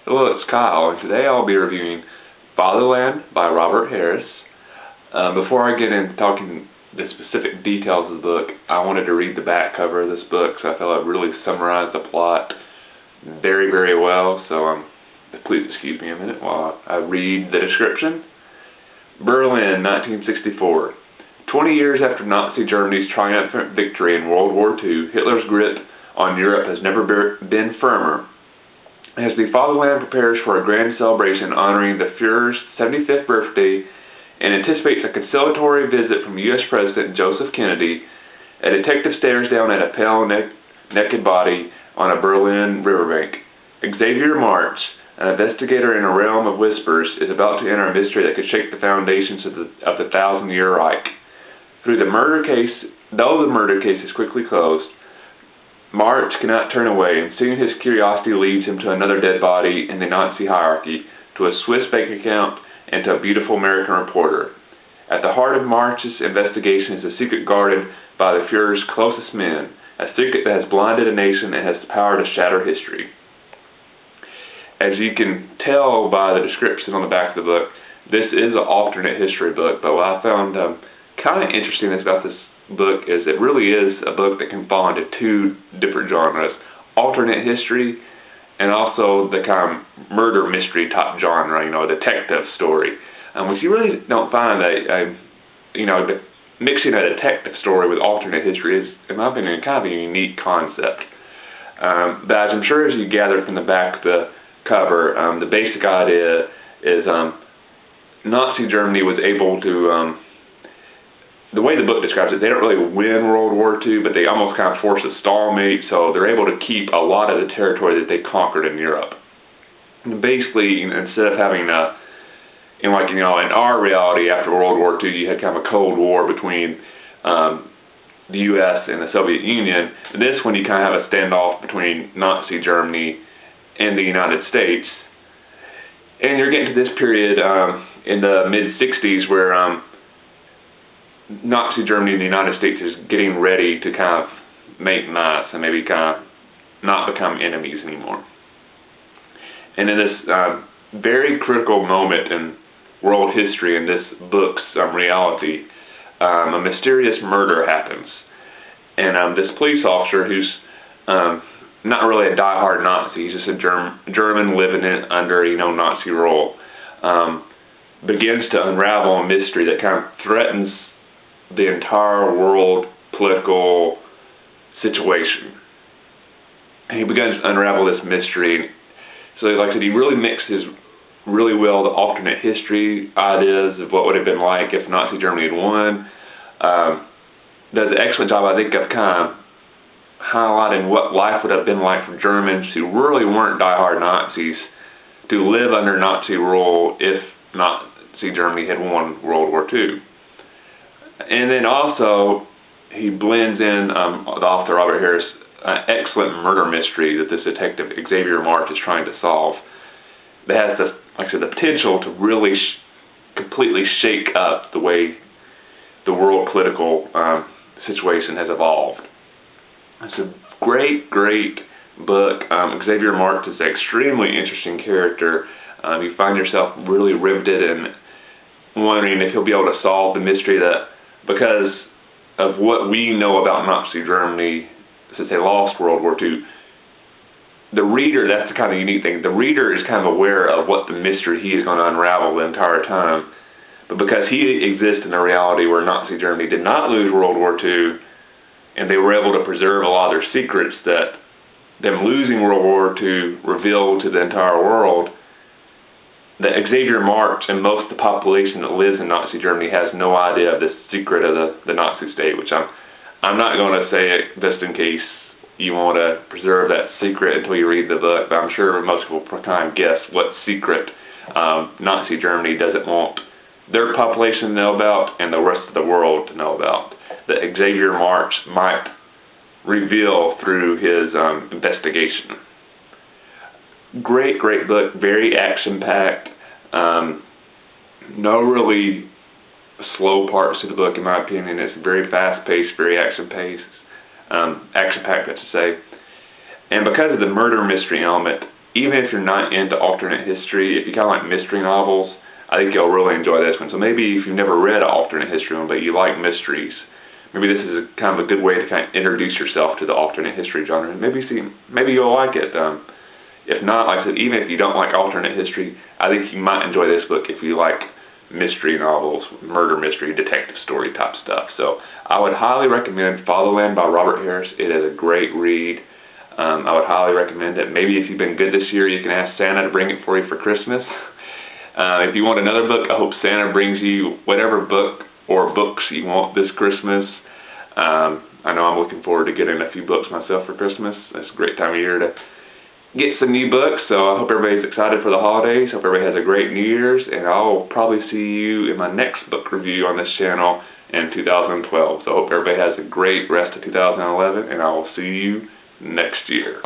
Hello, it's Kyle, and today I'll be reviewing Fatherland by Robert Harris. Before I get into talking the specific details of the book, I wanted to read the back cover of this book, so I felt it really summarized the plot very, very well. So please excuse me a minute while I read the description. Berlin, 1964. 20 years after Nazi Germany's triumphant victory in World War II, Hitler's grip on Europe has never been firmer. As the Fatherland prepares for a grand celebration honoring the Führer's 75th birthday and anticipates a conciliatory visit from U.S. President Joseph Kennedy, a detective stares down at a pale, naked body on a Berlin riverbank. Xavier March, an investigator in a realm of whispers, is about to enter a mystery that could shake the foundations of the thousand-year Reich. Though the murder case is quickly closed, March cannot turn away, and soon his curiosity leads him to another dead body in the Nazi hierarchy, to a Swiss bank account, and to a beautiful American reporter. At the heart of March's investigation is a secret guarded by the Führer's closest men, a secret that has blinded a nation and has the power to shatter history. As you can tell by the description on the back of the book, this is an alternate history book, but what I found kind of interesting about this book is it really is a book that can fall into two different genres: alternate history and also the kind of murder mystery type genre, a detective story, which you really don't find mixing a detective story with alternate history is, in my opinion, kind of a unique concept. But as I'm sure as you gather from the back of the cover, the basic idea is Nazi Germany was able to the way the book describes it, they don't really win World War II, but they almost kind of force a stalemate, so they're able to keep a lot of the territory that they conquered in Europe. And basically, instead of having in our reality after World War II, you had kind of a Cold War between the U.S. and the Soviet Union. This one, you kind of have a standoff between Nazi Germany and the United States. And you're getting to this period in the mid-60s where Nazi Germany and the United States is getting ready to kind of make nice and maybe kind of not become enemies anymore. And in this very critical moment in world history, in this book's reality, a mysterious murder happens. And this police officer, who's not really a die-hard Nazi, he's just a German living under Nazi rule, begins to unravel a mystery that kind of threatens the entire world political situation. And he begins to unravel this mystery. So like I said, he really mixes really well the alternate history ideas of what would have been like if Nazi Germany had won. Does an excellent job, I think, of kind of highlighting what life would have been like for Germans who really weren't diehard Nazis to live under Nazi rule if Nazi Germany had won World War II. And then also, he blends in, the author Robert Harris, an excellent murder mystery that this detective Xavier March is trying to solve that has the potential to really completely shake up the way the world political situation has evolved. It's a great, great book. Xavier March is an extremely interesting character. You find yourself really riveted and wondering if he'll be able to solve the mystery that, because of what we know about Nazi Germany since they lost World War II, the reader, that's the kind of unique thing, the reader is kind of aware of what the mystery he is going to unravel the entire time. But because he exists in a reality where Nazi Germany did not lose World War II, and they were able to preserve a lot of their secrets that them losing World War II revealed to the entire world, that Xavier March and most of the population that lives in Nazi Germany has no idea of this secret of the Nazi state, which I'm not going to say it just in case you want to preserve that secret until you read the book, but I'm sure most people kind of guess what secret Nazi Germany doesn't want their population to know about and the rest of the world to know about, that Xavier March might reveal through his investigation. Great, great book, very action-packed. No really slow parts to the book, in my opinion. It's very fast-paced, very action-packed, I should say. And because of the murder mystery element, even if you're not into alternate history, if you kind of like mystery novels, I think you'll really enjoy this one. So maybe if you've never read an alternate history one, but you like mysteries, maybe this is kind of a good way to kind of introduce yourself to the alternate history genre. Maybe you'll like it. If not, like I said, even if you don't like alternate history, I think you might enjoy this book if you like mystery novels, murder mystery, detective story type stuff. So I would highly recommend Fatherland by Robert Harris. It is a great read. I would highly recommend it. Maybe if you've been good this year, you can ask Santa to bring it for you for Christmas. If you want another book, I hope Santa brings you whatever book or books you want this Christmas. I know I'm looking forward to getting a few books myself for Christmas. It's a great time of year to get some new books, so I hope everybody's excited for the holidays. Hope everybody has a great New Year's, and I'll probably see you in my next book review on this channel in 2012. So I hope everybody has a great rest of 2011, and I will see you next year.